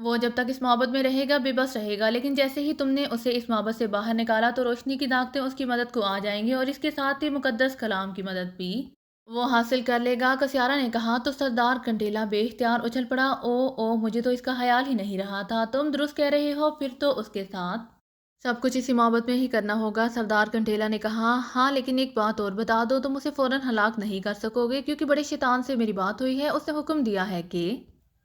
وہ جب تک اس محبت میں رہے گا بے بس رہے گا، لیکن جیسے ہی تم نے اسے اس محبت سے باہر نکالا تو روشنی کی طاقتیں اس کی مدد کو آ جائیں گی اور اس کے ساتھ ہی مقدس کلام کی مدد بھی وہ حاصل کر لے گا۔ کسیارا نے کہا تو سردار کنڈیلا بے اختیار اچھل پڑا۔ او مجھے تو اس کا خیال ہی نہیں رہا تھا، تم درست کہہ رہے ہو، پھر تو اس کے ساتھ سب کچھ اسی محبت میں ہی کرنا ہوگا۔ سردار کنڈیلا نے کہا ہاں، لیکن ایک بات اور بتا دو، تم اسے فوراً ہلاک نہیں کر سکو گے کیونکہ بڑے شیطان سے میری بات ہوئی ہے، اس نے حکم دیا ہے کہ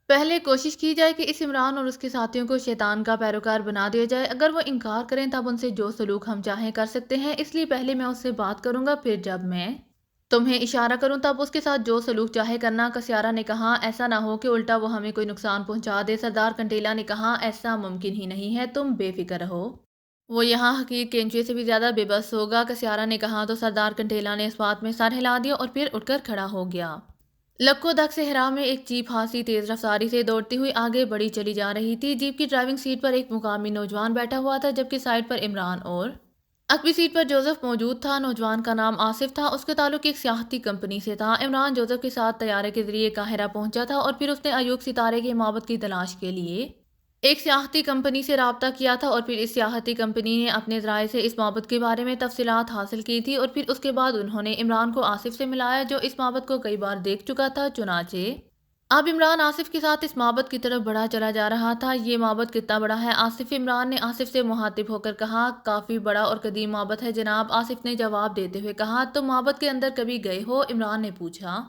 پہلے کوشش کی جائے کہ اس عمران اور اس کے ساتھیوں کو شیطان کا پیروکار بنا دیا جائے، اگر وہ انکار کریں تب ان سے جو سلوک ہم چاہیں کر سکتے ہیں، اس لیے پہلے میں اس سے بات کروں گا، پھر جب میں تمہیں اشارہ کروں تب اس کے ساتھ جو سلوک چاہے کرنا۔ کسیارا نے کہا ایسا نہ ہو کہ الٹا وہ ہمیں کوئی نقصان پہنچا دے۔ سردار کنڈیلا نے کہا ایسا ممکن ہی نہیں ہے، تم بے فکر رہو، وہ یہاں حقیر کینچوے سے بھی زیادہ بے بس ہوگا۔ کسیارا نے کہا تو سردار کنڈیلا نے اس بات میں سر ہلا دیا اور پھر اٹھ کر کھڑا ہو گیا۔ لکو دک صحرا میں ایک جیپ خاصی تیز رفتاری سے دوڑتی ہوئی آگے بڑھی چلی جا رہی تھی۔ جیپ کی ڈرائیونگ سیٹ پر ایک مقامی نوجوان بیٹھا ہوا تھا، جبکہ سائیڈ پر عمران اور عقبی سیٹ پر جوزف موجود تھا۔ نوجوان کا نام آصف تھا، اس کا تعلق ایک سیاحتی کمپنی سے تھا۔ عمران جوزف کے ساتھ طیارے کے ذریعے قاہرہ پہنچا تھا اور پھر اس نے ایوب ستارے کے معبد کی تلاش کے لیے ایک سیاحتی کمپنی سے رابطہ کیا تھا اور پھر اس سیاحتی کمپنی نے اپنے ذرائع سے اس معبد کے بارے میں تفصیلات حاصل کی تھی اور پھر اس کے بعد انہوں نے عمران کو آصف سے ملایا جو اس معبد کو کئی بار دیکھ چکا تھا۔ چنانچہ اب عمران آصف کے ساتھ اس معبد کی طرف بڑھا چلا جا رہا تھا۔ یہ معبد کتنا بڑا ہے آصف؟ عمران نے آصف سے مخاطب ہو کر کہا۔ کافی بڑا اور قدیم معبد ہے جناب، آصف نے جواب دیتے ہوئے کہا۔ تم معبد کے اندر کبھی گئے ہو؟ عمران نے پوچھا۔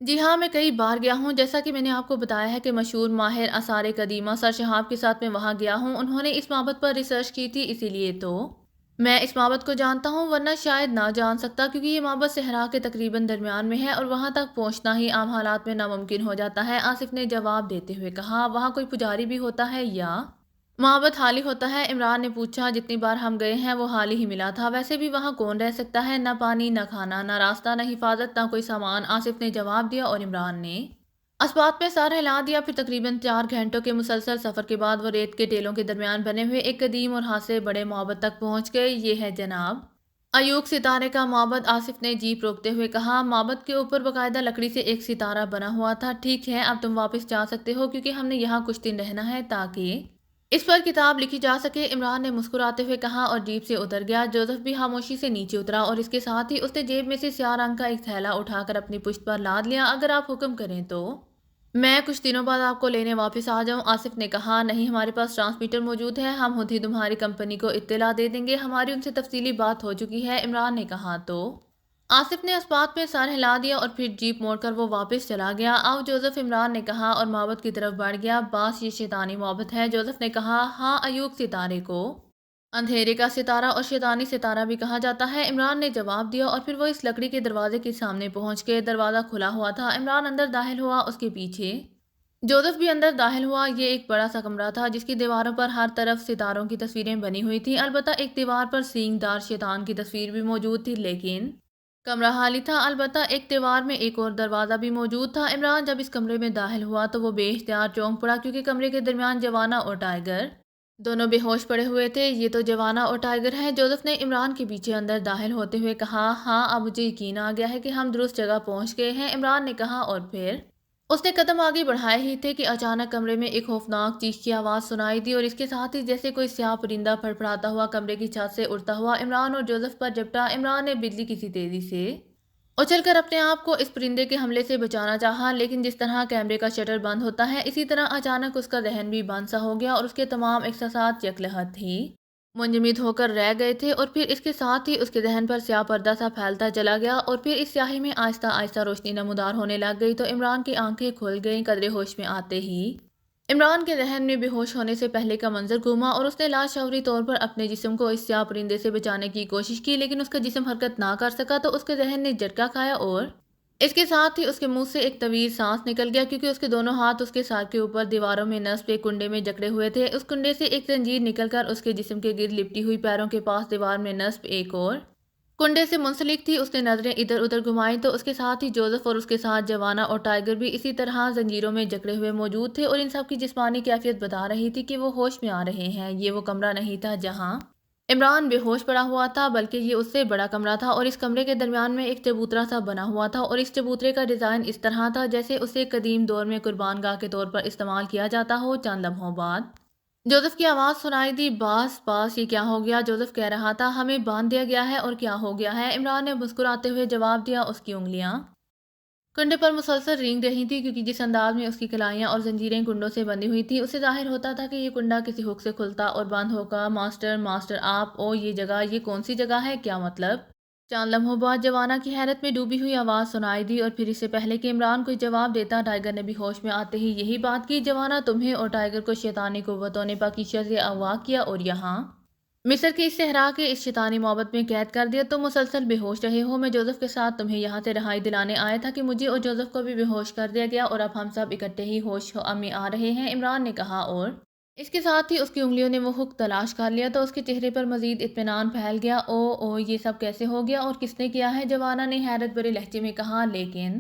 جی ہاں، میں کئی بار گیا ہوں، جیسا کہ میں نے آپ کو بتایا ہے کہ مشہور ماہر آثار قدیمہ سر شہاب کے ساتھ میں وہاں گیا ہوں، انہوں نے اس معبد پر ریسرچ کی تھی، اسی لیے تو میں اس معبد کو جانتا ہوں، ورنہ شاید نہ جان سکتا کیونکہ یہ معبد صحرا کے تقریباً درمیان میں ہے اور وہاں تک پہنچنا ہی عام حالات میں ناممکن ہو جاتا ہے۔ آصف نے جواب دیتے ہوئے کہا۔ وہاں کوئی پجاری بھی ہوتا ہے یا معبد خالی ہوتا ہے؟ عمران نے پوچھا۔ جتنی بار ہم گئے ہیں وہ خالی ہی ملا تھا، ویسے بھی وہاں کون رہ سکتا ہے؟ نہ پانی، نہ کھانا، نہ راستہ، نہ حفاظت، نہ کوئی سامان، آصف نے جواب دیا اور عمران نے اس بات میں سر ہلا دیا۔ پھر تقریباً 4 گھنٹوں کے مسلسل سفر کے بعد وہ ریت کے ٹیلوں کے درمیان بنے ہوئے ایک قدیم اور ہاتھ سے بڑے معبد تک پہنچ گئے۔ یہ ہے جناب ایوب ستارے کا معبد، آصف نے جیپ روکتے ہوئے کہا۔ معبد کے اوپر باقاعدہ لکڑی سے ایک ستارہ بنا ہوا تھا۔ ٹھیک ہے، اب تم واپس جا سکتے ہو کیونکہ ہم نے یہاں کچھ دن رہنا ہے تاکہ اس پر کتاب لکھی جا سکے، عمران نے مسکراتے ہوئے کہا اور جیپ سے اتر گیا۔ جوزف بھی خاموشی سے نیچے اترا اور اس کے ساتھ ہی اس نے جیب میں سے سیاہ رنگ کا ایک تھیلا اٹھا کر اپنی پشت پر لاد لیا۔ اگر آپ حکم کریں تو میں کچھ دنوں بعد آپ کو لینے واپس آ جاؤں، آصف نے کہا۔ نہیں، ہمارے پاس ٹرانسمیٹر موجود ہے، ہم خود ہی تمہاری کمپنی کو اطلاع دے دیں گے، ہماری ان سے تفصیلی بات ہو چکی ہے، عمران نے کہا۔ تو آصف نے اس بات میں سر ہلا دیا اور پھر جیپ موڑ کر وہ واپس چلا گیا۔ آؤ جوزف، عمران نے کہا اور معبد کی طرف بڑھ گیا۔ باس یہ شیطانی معبد ہے، جوزف نے کہا۔ ہاں، ایوب ستارے کو اندھیرے کا ستارہ اور شیطانی ستارہ بھی کہا جاتا ہے، عمران نے جواب دیا اور پھر وہ اس لکڑی کے دروازے کے سامنے پہنچ گئے۔ دروازہ کھلا ہوا تھا، عمران اندر داخل ہوا، اس کے پیچھے جوزف بھی اندر داخل ہوا۔ یہ ایک بڑا سا کمرہ تھا جس کی دیواروں پر ہر طرف ستاروں کی تصویریں بنی ہوئی تھیں، البتہ ایک دیوار پر سینگ دار شیطان کی تصویر بھی موجود تھی، لیکن کمرہ خالی تھا۔ البتہ ایک دیوار میں ایک اور دروازہ بھی موجود تھا۔ عمران جب اس کمرے میں داخل ہوا تو وہ بے اختیار چونک پڑا کیونکہ کمرے کے درمیان جوانا اور ٹائیگر دونوں بے ہوش پڑے ہوئے تھے۔ یہ تو جوانا اور ٹائیگر ہیں، جوزف نے عمران کے پیچھے اندر داخل ہوتے ہوئے کہا۔ ہاں، اب مجھے یقین آ گیا ہے کہ ہم درست جگہ پہنچ گئے ہیں، عمران نے کہا اور پھر اس نے قدم آگے بڑھائے ہی تھے کہ اچانک کمرے میں ایک خوفناک چیخ کی آواز سنائی دی اور اس کے ساتھ ہی جیسے کوئی سیاہ پرندہ پھڑپڑاتا ہوا کمرے کی چھت سے اڑتا ہوا عمران اور جوزف پر جھپٹا۔ عمران نے بجلی کسی تیزی سے اچھل کر اپنے آپ کو اس پرندے کے حملے سے بچانا چاہا، لیکن جس طرح کیمرے کا شٹر بند ہوتا ہے اسی طرح اچانک اس کا ذہن بھی بند سا ہو گیا اور اس کے تمام احساسات یکلہت ہی منجمد ہو کر رہ گئے تھے اور پھر اس کے ساتھ ہی اس کے ذہن پر سیاہ پردہ سا پھیلتا چلا گیا اور پھر اس سیاہی میں آہستہ آہستہ روشنی نمودار ہونے لگ گئی۔ تو عمران کی آنکھیں کھل گئیں۔ قدرے ہوش میں آتے ہی عمران کے ذہن میں بے ہوش ہونے سے پہلے کا منظر گھوما اور اس نے لاشعوری طور پر اپنے جسم کو اس سیاہ پرندے سے بچانے کی کوشش کی، لیکن اس کا جسم حرکت نہ کر سکا تو اس کے ذہن نے جھٹکا کھایا اور اس کے ساتھ ہی اس کے منہ سے ایک طویل سانس نکل گیا کیونکہ اس کے دونوں ہاتھ اس کے سر کے اوپر دیواروں میں نصب ایک کنڈے میں جکڑے ہوئے تھے۔ اس کنڈے سے ایک زنجیر نکل کر اس کے جسم کے گرد لپٹی ہوئی پیروں کے پاس دیوار میں نصب ایک اور کنڈے سے منسلک تھی۔ اس نے نظریں ادھر ادھر گھمائیں تو اس کے ساتھ ہی جوزف اور اس کے ساتھ جوانا اور ٹائیگر بھی اسی طرح زنجیروں میں جکڑے ہوئے موجود تھے اور ان سب کی جسمانی کیفیت بتا رہی تھی کہ وہ ہوش میں آ رہے ہیں۔ یہ وہ کمرہ نہیں تھا جہاں عمران بے ہوش پڑا ہوا تھا، بلکہ یہ اس سے بڑا کمرہ تھا اور اس کمرے کے درمیان میں ایک چبوترا سا بنا ہوا تھا اور اس چبوترے کا ڈیزائن اس طرح تھا جیسے اسے قدیم دور میں قربان گاہ کے طور پر استعمال کیا جاتا ہو۔ چند لمحوں بعد جوزف کی آواز سنائی دی، باس باس یہ کیا ہو گیا؟ جوزف کہہ رہا تھا، ہمیں باندھ دیا گیا ہے۔ اور کیا ہو گیا ہے؟ عمران نے مسکراتے ہوئے جواب دیا۔ اس کی انگلیاں کنڈے پر مسلسل رینگ رہی تھی، کیونکہ جس انداز میں اس کی کلائیاں اور زنجیریں کنڈوں سے بندھی ہوئی تھی، اس سے ظاہر ہوتا تھا کہ یہ کنڈا کسی ہک سے کھلتا اور بند ہوگا۔ ماسٹر ماسٹر آپ، او یہ جگہ، یہ کون سی جگہ ہے؟ کیا مطلب؟ چند لمحوں بعد جوانا کی حیرت میں ڈوبی ہوئی آواز سنائی دی اور پھر اس سے پہلے کہ عمران کوئی جواب دیتا، ٹائیگر نے بھی ہوش میں آتے ہی یہی بات کی۔ جوانا، تمہیں اور ٹائیگر کو شیطانی قوتوں نے پاکیزہ سے اغوا کیا اور یہاں مصر کے اس صحرا کے اس شیطانی محبت میں قید کر دیا۔ تم مسلسل بے ہوش رہے ہو۔ میں جوزف کے ساتھ تمہیں یہاں سے رہائی دلانے آیا تھا کہ مجھے اور جوزف کو بھی بے ہوش کر دیا گیا اور اب ہم سب اکٹھے ہی ہوش میں آ رہے ہیں، عمران نے کہا، اور اس کے ساتھ ہی اس کی انگلیوں نے وہ ہک تلاش کر لیا تو اس کے چہرے پر مزید اطمینان پھیل گیا۔ او یہ سب کیسے ہو گیا اور کس نے کیا ہے؟ جوانا نے حیرت بھرے لہجے میں کہا۔ لیکن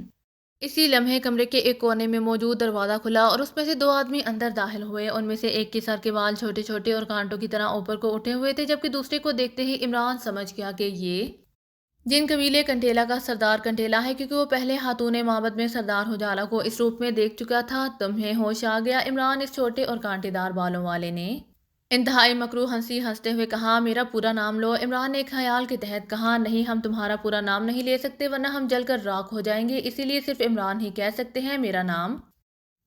اسی لمحے کمرے کے ایک کونے میں موجود دروازہ کھلا اور اس میں سے دو آدمی اندر داخل ہوئے۔ ان میں سے ایک کے سر کے بال چھوٹے چھوٹے اور کانٹوں کی طرح اوپر کو اٹھے ہوئے تھے، جبکہ دوسرے کو دیکھتے ہی عمران سمجھ گیا کہ یہ جن قبیلے کنٹیلا کا سردار کنٹیلا ہے، کیونکہ وہ پہلے خاتون معبد میں سردار حجالہ کو اس روپ میں دیکھ چکا تھا۔ تمہیں ہوش آ گیا؟ عمران اس چھوٹے اور کانٹے دار بالوں والے نے انتہائی مکروہ ہنسی ہنستے ہوئے کہا۔ میرا پورا نام لو۔ عمران نے ایک خیال کے تحت کہا۔ نہیں، ہم تمہارا پورا نام نہیں لے سکتے ورنہ ہم جل کر راکھ ہو جائیں گے، اسی لیے صرف عمران ہی کہہ سکتے ہیں۔ میرا نام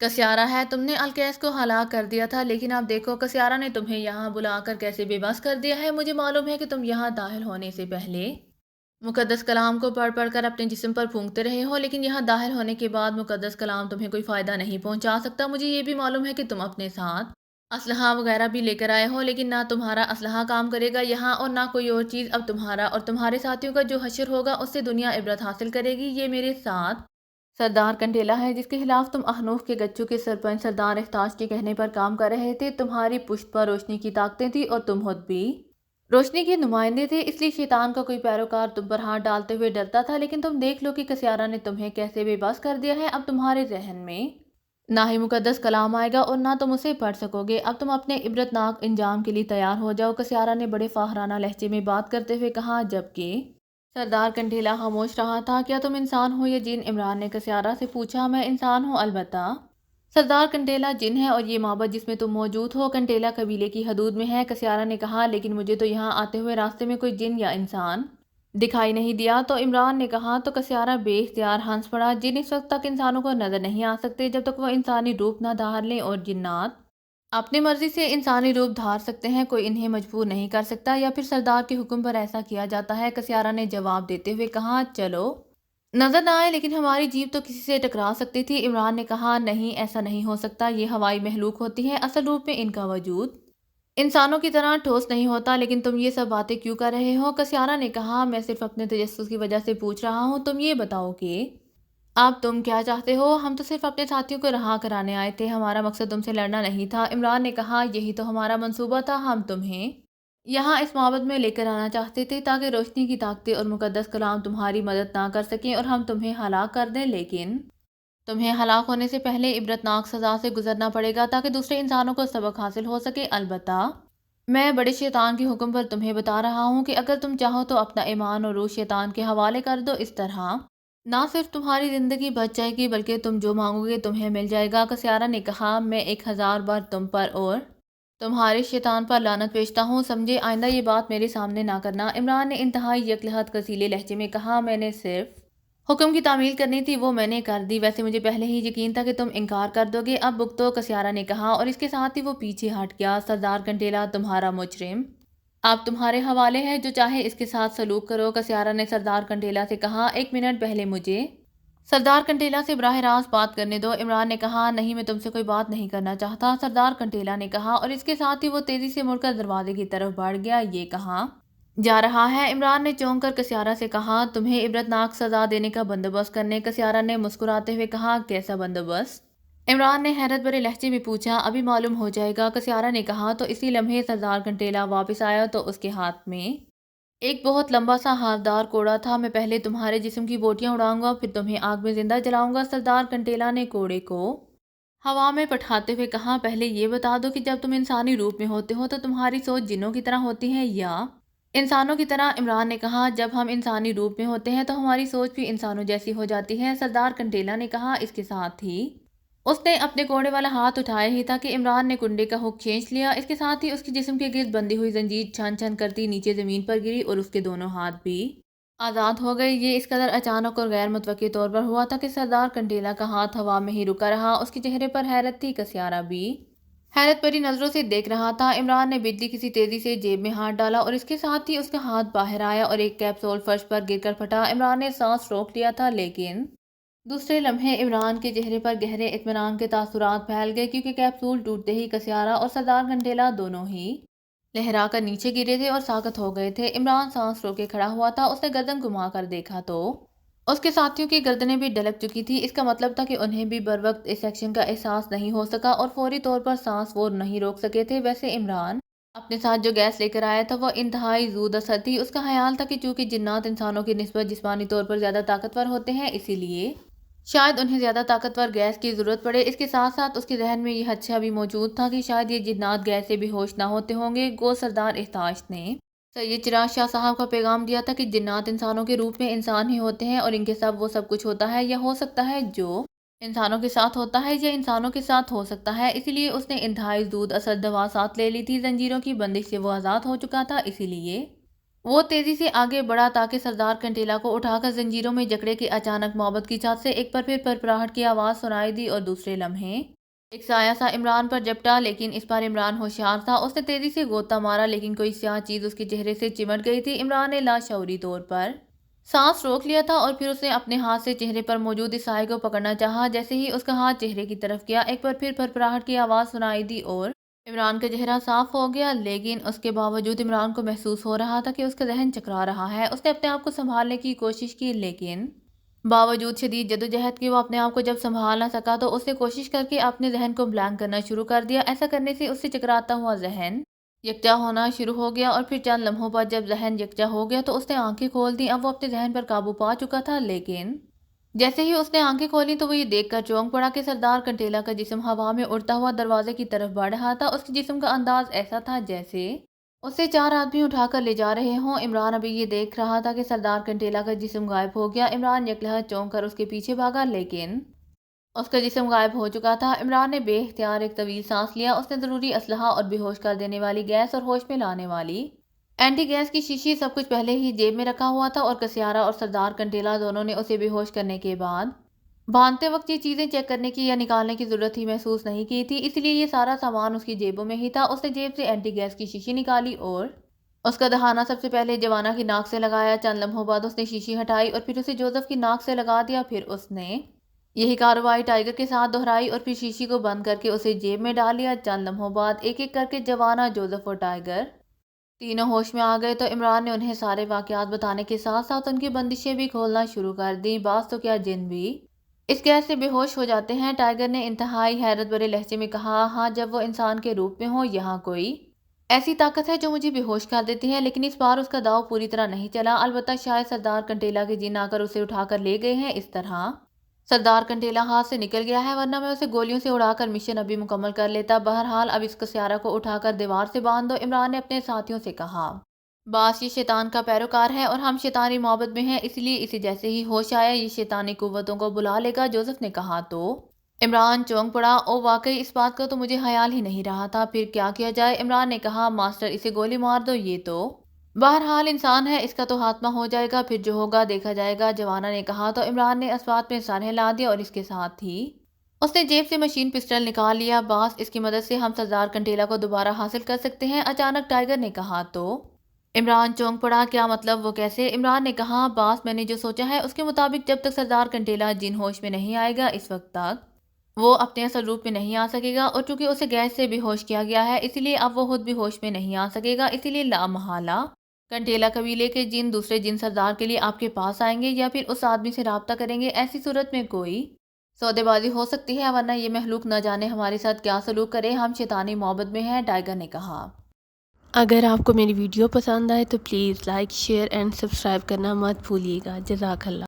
کسیارا ہے۔ تم نے القیس کو ہلاک کر دیا تھا، لیکن اب دیکھو کسیارا نے تمہیں یہاں بلا کر کیسے بے بس کر دیا ہے۔ مجھے معلوم ہے کہ تم یہاں داخل ہونے سے پہلے مقدس کلام کو پڑھ پڑھ کر اپنے جسم پر پھونکتے رہے ہو، لیکن یہاں داخل ہونے کے بعد مقدس کلام تمہیں کوئی فائدہ نہیں پہنچا سکتا۔ مجھے یہ بھی معلوم ہے کہ تم اپنے ساتھ اسلحہ وغیرہ بھی لے کر آئے ہو، لیکن نہ تمہارا اسلحہ کام کرے گا یہاں اور نہ کوئی اور چیز۔ اب تمہارا اور تمہارے ساتھیوں کا جو حشر ہوگا اس سے دنیا عبرت حاصل کرے گی۔ یہ میرے ساتھ سردار کنٹیلا ہے، جس کے خلاف تم احنوف کے گچھو کے سرپنچ سردار احتاج کے کہنے پر کام کر رہے تھے۔ تمہاری پشت پر روشنی کی طاقتیں تھیں اور تم خود بھی روشنی کے نمائندے تھے، اس لیے شیطان کا کوئی پیروکار تم پر ہاتھ ڈالتے ہوئے ڈرتا تھا۔ لیکن تم دیکھ لو کہ کسیارا نے تمہیں کیسے بے بس کر دیا ہے۔ اب تمہارے ذہن میں نہ ہی مقدس کلام آئے گا اور نہ تم اسے پڑھ سکو گے۔ اب تم اپنے عبرتناک انجام کے لیے تیار ہو جاؤ، کسیارا نے بڑے فاخرانہ لہجے میں بات کرتے ہوئے کہا، جبکہ سردار کنٹیلا خاموش رہا تھا۔ کیا تم انسان ہو یا جن؟ عمران نے کسیارا سے پوچھا۔ میں انسان ہوں، البتہ سردار کنٹیلا جن ہے اور یہ معبد جس میں تم موجود ہو کنٹیلا قبیلے کی حدود میں ہے، کسیارا نے کہا، لیکن مجھے تو یہاں آتے ہوئے راستے میں کوئی جن یا انسان دکھائی نہیں دیا۔ تو عمران نے کہا۔ تو کسیارا بے اختیار ہنس پڑا۔ جن اس وقت تک انسانوں کو نظر نہیں آ سکتے جب تک وہ انسانی روپ نہ دھار لیں، اور جنات اپنی مرضی سے انسانی روپ دھار سکتے ہیں، کوئی انہیں مجبور نہیں کر سکتا، یا پھر سردار کے حکم پر ایسا کیا جاتا ہے، کسیارا نے جواب دیتے ہوئے کہا۔ چلو نظر نہ آئے لیکن ہماری جیپ تو کسی سے ٹکرا سکتی تھی، عمران نے کہا۔ نہیں، ایسا نہیں ہو سکتا، یہ ہوائی مخلوق ہوتی ہے، اصل روپ میں ان کا وجود انسانوں کی طرح ٹھوس نہیں ہوتا۔ لیکن تم یہ سب باتیں کیوں کر رہے ہو؟ کسیارا نے کہا۔ میں صرف اپنے تجسس کی وجہ سے پوچھ رہا ہوں۔ تم یہ بتاؤ کہ اب تم کیا چاہتے ہو؟ ہم تو صرف اپنے ساتھیوں کو رہا کرانے آئے تھے، ہمارا مقصد تم سے لڑنا نہیں تھا، عمران نے کہا۔ یہی تو ہمارا منصوبہ تھا، ہم تمہیں یہاں اس معبد میں لے کر آنا چاہتے تھے تاکہ روشنی کی طاقتیں اور مقدس کلام تمہاری مدد نہ کر سکیں اور ہم تمہیں ہلاک کر دیں، لیکن تمہیں ہلاک ہونے سے پہلے عبرتناک سزا سے گزرنا پڑے گا تاکہ دوسرے انسانوں کو سبق حاصل ہو سکے۔ البتہ میں بڑے شیطان کے حکم پر تمہیں بتا رہا ہوں کہ اگر تم چاہو تو اپنا ایمان اور روح شیطان کے حوالے کر دو، اس طرح نہ صرف تمہاری زندگی بچ جائے گی بلکہ تم جو مانگو گے تمہیں مل جائے گا۔ کسیارا نے کہا۔ میں 1000 بار تم پر اور تمہارے شیطان پر لعنت بھیجتا ہوں، سمجھے؟ آئندہ یہ بات میرے سامنے نہ کرنا، عمران نے انتہائی یکلہت کسیلے لہجے میں کہا۔ میں نے صرف حکم کی تعمیل کرنی تھی، وہ میں نے کر دی، ویسے مجھے پہلے ہی یقین تھا کہ تم انکار کر دو گے۔ اب بھگتو، کسیارا نے کہا، اور اس کے ساتھ ہی وہ پیچھے ہٹ گیا۔ سردار کنٹیلا تمہارا مجرم اب تمہارے حوالے ہے، جو چاہے اس کے ساتھ سلوک کرو، کسیارا نے سردار کنٹیلا سے کہا۔ ایک منٹ، پہلے مجھے سردار کنٹیلا سے براہ راست بات کرنے دو، عمران نے کہا۔ نہیں، میں تم سے کوئی بات نہیں کرنا چاہتا، سردار کنٹیلا نے کہا، اور اس کے ساتھ ہی وہ تیزی سے مڑ کر دروازے کی طرف بڑھ گیا۔ یہ کہاں جا رہا ہے؟ عمران نے چونک کر کسیارا سے کہا۔ تمہیں عبرتناک سزا دینے کا بندوبست کرنے، کسیارا نے مسکراتے ہوئے کہا۔ کیسا بندوبست؟ عمران نے حیرت بھرے لہجے میں پوچھا۔ ابھی معلوم ہو جائے گا، کسیارا نے کہا۔ تو اسی لمحے سردار کنٹیلا واپس آیا تو اس کے ہاتھ میں ایک بہت لمبا سا ہاتھدار کوڑا تھا۔ میں پہلے تمہارے جسم کی بوٹیاں اڑاؤں گا، پھر تمہیں آگ میں زندہ جلاؤں گا، سردار کنٹیلا نے کوڑے کو ہوا میں پٹھاتے ہوئے کہا، پہلے یہ بتا دو کہ جب تم انسانی روپ میں ہوتے ہو تو تمہاری سوچ جنوں کی طرح ہوتی ہے یا انسانوں کی طرح؟ عمران نے کہا، جب ہم انسانی روپ میں ہوتے ہیں تو ہماری سوچ بھی انسانوں جیسی ہو جاتی ہے۔ سردار کنڈیلا نے کہا۔ اس کے ساتھ ہی اس نے اپنے کوڑے والا ہاتھ اٹھایا ہی تھا کہ عمران نے کنڈے کا ہک کھینچ لیا۔ اس کے ساتھ ہی اس کے جسم کے گرد بندھی ہوئی زنجیر چھن چھن کرتی نیچے زمین پر گری اور اس کے دونوں ہاتھ بھی آزاد ہو گئے۔ یہ اس قدر اچانک اور غیر متوقع طور پر ہوا تھا کہ سردار کنڈیلا کا ہاتھ ہوا میں ہی رکا رہا۔ اس کے چہرے پر حیرت تھی، کسیارا بھی حیرت بھری نظروں سے دیکھ رہا تھا۔ عمران نے بجلی کسی تیزی سے جیب میں ہاتھ ڈالا اور اس کے ساتھ ہی اس کا ہاتھ باہر آیا اور ایک کیپسول فرش پر گر کر پھٹا۔ عمران نے سانس روک لیا تھا، لیکن دوسرے لمحے عمران کے چہرے پر گہرے اطمینان کے تاثرات پھیل گئے، کیونکہ کیپسول ٹوٹتے ہی کسیارا اور سردار کنڈیلا دونوں ہی لہرا کر نیچے گرے تھے اور ساکت ہو گئے تھے۔ عمران سانس روکے کھڑا ہوا تھا۔ اس نے گردن گھما کر دیکھا تو اس کے ساتھیوں کی گردنیں بھی ڈھلک چکی تھی۔ اس کا مطلب تھا کہ انہیں بھی بروقت اس ایکشن کا احساس نہیں ہو سکا اور فوری طور پر سانس وہ نہیں روک سکے تھے۔ ویسے عمران اپنے ساتھ جو گیس لے کر آیا تھا وہ انتہائی زود اثر تھی۔ اس کا خیال تھا کہ چونکہ جنات انسانوں کی نسبت جسمانی طور پر زیادہ طاقتور ہوتے ہیں، اسی لیے شاید انہیں زیادہ طاقتور گیس کی ضرورت پڑے۔ اس کے ساتھ ساتھ اس کے ذہن میں یہ خدشہ بھی موجود تھا کہ شاید یہ جنات گیس سے بے ہوش نہ ہوتے ہوں گے۔ گو سردار احتاش نے سید چراغ شاہ صاحب کا پیغام دیا تھا کہ جنات انسانوں کے روپ میں انسان ہی ہوتے ہیں اور ان کے سب وہ سب کچھ ہوتا ہے یا ہو سکتا ہے جو انسانوں کے ساتھ ہوتا ہے یا انسانوں کے ساتھ ہو سکتا ہے۔ اسی لیے اس نے انتہائی زود اثر دوا ساتھ لے لی تھی۔ زنجیروں کی بندش سے وہ آزاد ہو چکا تھا، اسی لیے وہ تیزی سے آگے بڑھا تاکہ سردار کنڈیلا کو اٹھا کر زنجیروں میں جکڑے کے اچانک محبت کی چھات سے ایک بار پھر پھرپھراہٹ کی آواز سنائی دی اور دوسرے لمحے ایک سایہ سا عمران پر جپٹا، لیکن اس بار عمران ہوشیار تھا۔ اس نے تیزی سے غوطہ مارا، لیکن کوئی سیاہ چیز اس کے چہرے سے چمٹ گئی تھی۔ عمران نے لاشعوری طور پر سانس روک لیا تھا اور پھر اس نے اپنے ہاتھ سے چہرے پر موجود اس سائے کو پکڑنا چاہا۔ جیسے ہی اس کا ہاتھ چہرے کی طرف گیا، ایک بار پھر پھرپھراہٹ کی آواز سنائی دی اور عمران کا چہرہ صاف ہو گیا، لیکن اس کے باوجود عمران کو محسوس ہو رہا تھا کہ اس کا ذہن چکرا رہا ہے۔ اس نے اپنے آپ کو سنبھالنے کی کوشش کی، لیکن باوجود شدید جدوجہد کی وہ اپنے آپ کو جب سنبھال نہ سکا تو اس نے کوشش کر کے اپنے ذہن کو بلینک کرنا شروع کر دیا۔ ایسا کرنے سے اس سے چکراتا ہوا ذہن یکجا ہونا شروع ہو گیا اور پھر چند لمحوں بعد جب ذہن یکجا ہو گیا تو اس نے آنکھیں کھول دیں۔ اب وہ اپنے ذہن پر قابو پا چکا تھا، لیکن جیسے ہی اس نے آنکھیں کھولی تو وہ یہ دیکھ کر چونک پڑا کہ سردار کنڈیلا کا جسم ہوا میں اڑتا ہوا دروازے کی طرف بڑھ رہا تھا۔ اس کے جسم کا انداز ایسا تھا جیسے اسے 4 آدمی اٹھا کر لے جا رہے ہوں۔ عمران ابھی یہ دیکھ رہا تھا کہ سردار کنڈیلا کا جسم غائب ہو گیا۔ عمران یکلہت چونک کر اس کے پیچھے بھاگا، لیکن اس کا جسم غائب ہو چکا تھا۔ عمران نے بے اختیار ایک طویل سانس لیا۔ اس نے ضروری اسلحہ اور بے ہوش کر دینے والی گیس اور ہوش میں لانے والی اینٹی گیس کی شیشی سب کچھ پہلے ہی جیب میں رکھا ہوا تھا اور کسیارا اور سردار کنڈیلا دونوں نے اسے بے ہوش کرنے کے بعد باندھتے وقت یہ چیزیں چیک کرنے کی یا نکالنے کی ضرورت ہی محسوس نہیں کی تھی، اس لیے یہ سارا سامان اس کی جیبوں میں ہی تھا۔ اس نے جیب سے اینٹی گیس کی شیشی نکالی اور اس کا دہانہ سب سے پہلے جوانا کی ناک سے لگایا۔ چند لمحوں بعد اس نے شیشی ہٹائی اور پھر اسے جوزف کی ناک سے لگا دیا۔ پھر اس نے یہی کارروائی ٹائیگر کے ساتھ دہرائی اور پھر شیشی کو بند کر کے اسے جیب میں ڈال لیا۔ چند لمحوں بعد ایک ایک کر کے جوانا، جوزف اور ٹائیگر تینوں ہوش میں آ گئے تو عمران نے انہیں سارے واقعات بتانے کے ساتھ ساتھ ان کی بندشیں بھی کھولنا شروع کر دیں۔ بعض تو کیا جن بھی اس گیس سے بے ہوش ہو جاتے ہیں۔ ٹائیگر نے انتہائی حیرت بھرے لہجے میں کہا، ہاں جب وہ انسان کے روپ میں ہو، یہاں کوئی ایسی طاقت ہے جو مجھے بے ہوش کر دیتی ہے، لیکن اس بار اس کا داؤ پوری طرح نہیں چلا۔ البتہ شاید سردار کنڈیلا کے جن آ کر اسے اٹھا کر لے گئے ہیں۔ اس طرح سردار کنڈیلا ہاتھ سے نکل گیا ہے، ورنہ میں اسے گولیوں سے اڑا کر مشن ابھی مکمل کر لیتا۔ بہرحال اب اس کسیارا کو اٹھا کر دیوار سے باندھ دو، عمران نے اپنے ساتھیوں سے کہا۔ باس یہ شیطان کا پیروکار ہے اور ہم شیطانی محبت میں ہیں، اس لیے اسے جیسے ہی ہوش آیا یہ شیطانی قوتوں کو بلا لے گا۔ جوزف نے کہا تو عمران چونک پڑا۔ او واقعی اس بات کا تو مجھے خیال ہی نہیں رہا تھا، پھر کیا کیا جائے؟ عمران نے کہا، ماسٹر اسے گولی مار دو، یہ تو بہرحال انسان ہے، اس کا تو خاتمہ ہو جائے گا، پھر جو ہوگا دیکھا جائے گا، جوانا نے کہا تو عمران نے اس بات میں سر ہلا دیا اور اس کے ساتھ ہی اس نے جیب سے مشین پسٹل نکال لیا۔ باس اس کی مدد سے ہم سردار کنڈیلا کو دوبارہ حاصل کر سکتے ہیں، اچانک ٹائیگر نے کہا تو عمران چونک پڑا۔ کیا مطلب، وہ کیسے؟ عمران نے کہا، باس میں نے جو سوچا ہے اس کے مطابق جب تک سردار کنڈیلا جن ہوش میں نہیں آئے گا اس وقت تک وہ اپنے اصل روپ میں نہیں آ سکے گا، اور چونکہ اسے گیس سے بے ہوش کیا گیا ہے اسی لیے اب وہ خود بھی ہوش میں نہیں آ سکے گا۔ اسی لیے لامحالہ کنڈیلا قبیلے کے جن دوسرے جن سردار کے لیے آپ کے پاس آئیں گے یا پھر اس آدمی سے رابطہ کریں گے۔ ایسی صورت میں کوئی سودے بازی ہو سکتی ہے، ورنہ یہ مخلوق نہ جانے ہمارے ساتھ کیا سلوک کرے، ہم شیطانی محبت میں ہیں، ٹائیگر نے کہا۔ اگر آپ کو میری ویڈیو پسند آئے تو please like, share and subscribe کرنا مت بھولیے گا۔ جزاک اللہ۔